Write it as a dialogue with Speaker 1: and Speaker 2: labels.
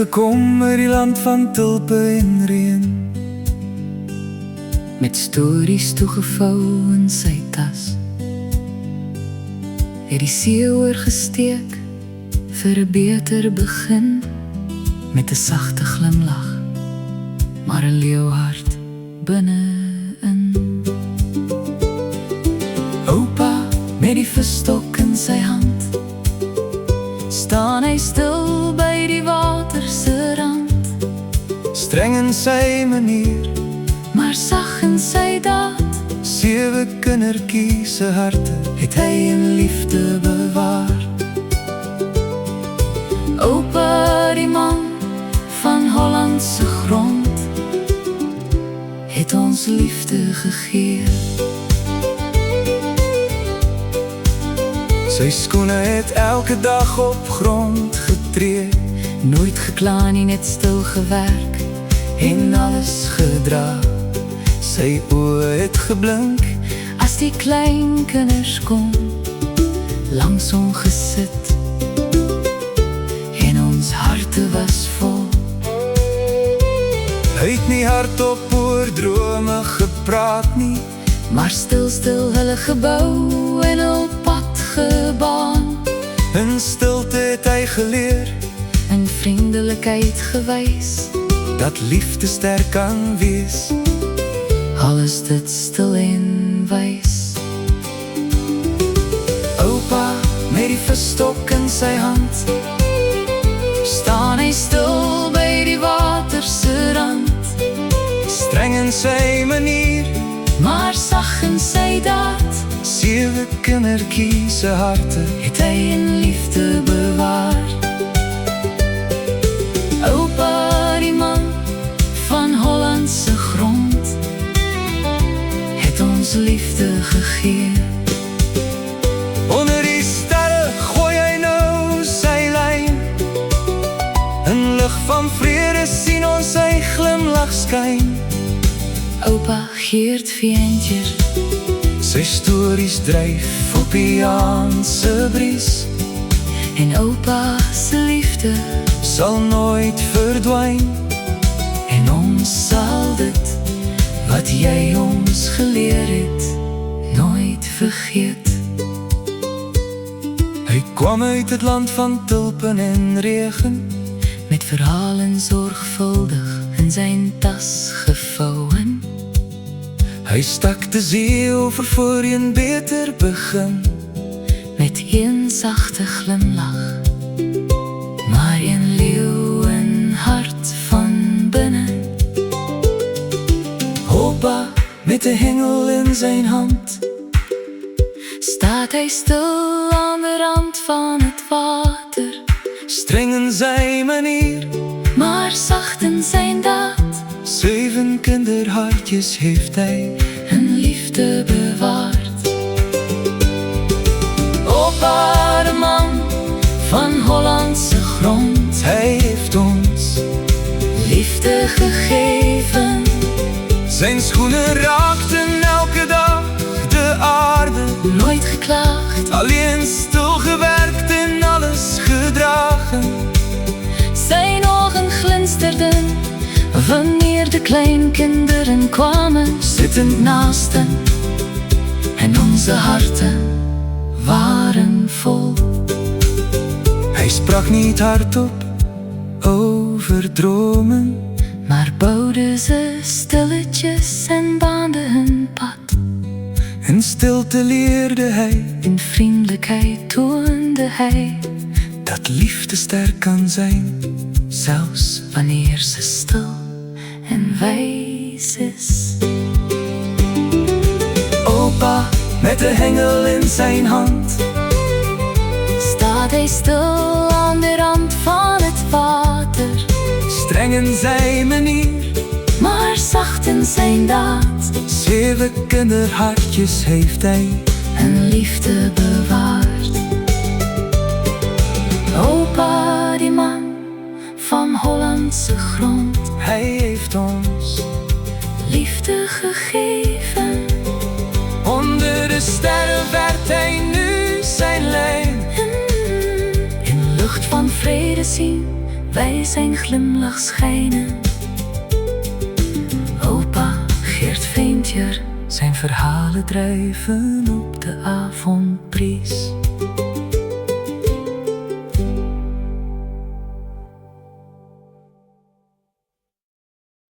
Speaker 1: gekom uit die land van tulpe en reën,
Speaker 2: met stories toegevou in sy tas. Het die see oorgesteek vir 'n beter begin, met 'n sagte glimlag, maar 'n leeuhart binne-in. Oupa met die visstok in sy hand, staan hy stil by die water se rand,
Speaker 1: streng in sy manier,
Speaker 2: maar sag in sy daad.
Speaker 1: 7 kindertjies se harte het hy in liefde bewaar.
Speaker 2: Oupa die man van Hollandse grond, het ons liefde gegee.
Speaker 1: Sy skoene het elke dag op grond getree,
Speaker 2: Nooit gekla nie, net stil gewerk
Speaker 1: en alles gedra. Sy oë het geblink
Speaker 2: as die klein kinders kom, langs hom gesit, en ons harte was vol.
Speaker 1: Hy het nie hardop oor drome gepraat nie,
Speaker 2: maar stil hulle gebou en hul pad gebaan.
Speaker 1: in stilte het hy geleer
Speaker 2: In vriendelikheid gewys,
Speaker 1: dat liefde sterk kan wees.
Speaker 2: alles dit stil en wys.
Speaker 1: Oupa met die visstok in sy hand,
Speaker 2: Staan hy stil by die water se rand,
Speaker 1: streng in sy manier,
Speaker 2: maar sag in sy daad.
Speaker 1: 7 kindertjies se harte
Speaker 2: Het hy in liefde bewaar. Oupa die man van Hollandse grond, het ons liefde gegee.
Speaker 1: onder die sterre gooi hy nou sy lyn, in lig van vrede sien ons sy glimlag skyn.
Speaker 2: Oupa Geert Veentjer,
Speaker 1: Sy stories dryf op die aan se bries,
Speaker 2: en oupa se liefde,
Speaker 1: sal nooit verdwyn.
Speaker 2: en ons sal dit wat jy ons geleer het, nooit vergeet.
Speaker 1: Hy kwam uit het land van tulpen en regen,
Speaker 2: Met verhalen zorgvuldig in zijn tas gevouwen.
Speaker 1: hy stak de zee over voor een beter begin.
Speaker 2: Met een zachte glimlach, maar een leeuwenhart van binnen.
Speaker 1: Opa met de hengel in zijn hand,
Speaker 2: Staat hij stil aan de rand van het water,
Speaker 1: streng in zijn manier,
Speaker 2: maar zacht in zijn daad.
Speaker 1: 7 kinderhartjes heeft hij.
Speaker 2: Een liefde bewaard.
Speaker 1: Opa
Speaker 2: De man van Hollandse grond,
Speaker 1: hij heeft ons
Speaker 2: liefde gegeven.
Speaker 1: zijn schoenen raakten elke dag de aarde,
Speaker 2: Nooit geklaagd,
Speaker 1: alleen stil gewerkt en alles gedragen.
Speaker 2: zijn ogen glinsterden wanneer de kleinkinderen kwamen, zittend naast hem, en onze harten waren vol.
Speaker 1: Hij sprak niet hardop over dromen,
Speaker 2: Maar bouwden ze stilletjes en baanden hun pad.
Speaker 1: in stilte leerde hij
Speaker 2: In vriendelijkheid toonde hij
Speaker 1: dat liefde sterk kan zijn.
Speaker 2: zelfs wanneer ze stil en wijs is.
Speaker 1: Opa met de hengel in zijn hand,
Speaker 2: Staat hij stil aan de rand van het water,
Speaker 1: streng in zijn manier,
Speaker 2: maar zacht in zijn daad.
Speaker 1: 7 kinderhartjes heeft hij.
Speaker 2: En liefde bewaard. Opa die man van Hollandse grond,
Speaker 1: Hij heeft ons
Speaker 2: liefde gegeven.
Speaker 1: onder de sterren werpt hij nu zijn lijn.
Speaker 2: In lucht van vrede zien bij zijn glimlach schijnen. Opa Geert Veentjer, zijn verhalen drijven op de avondbries.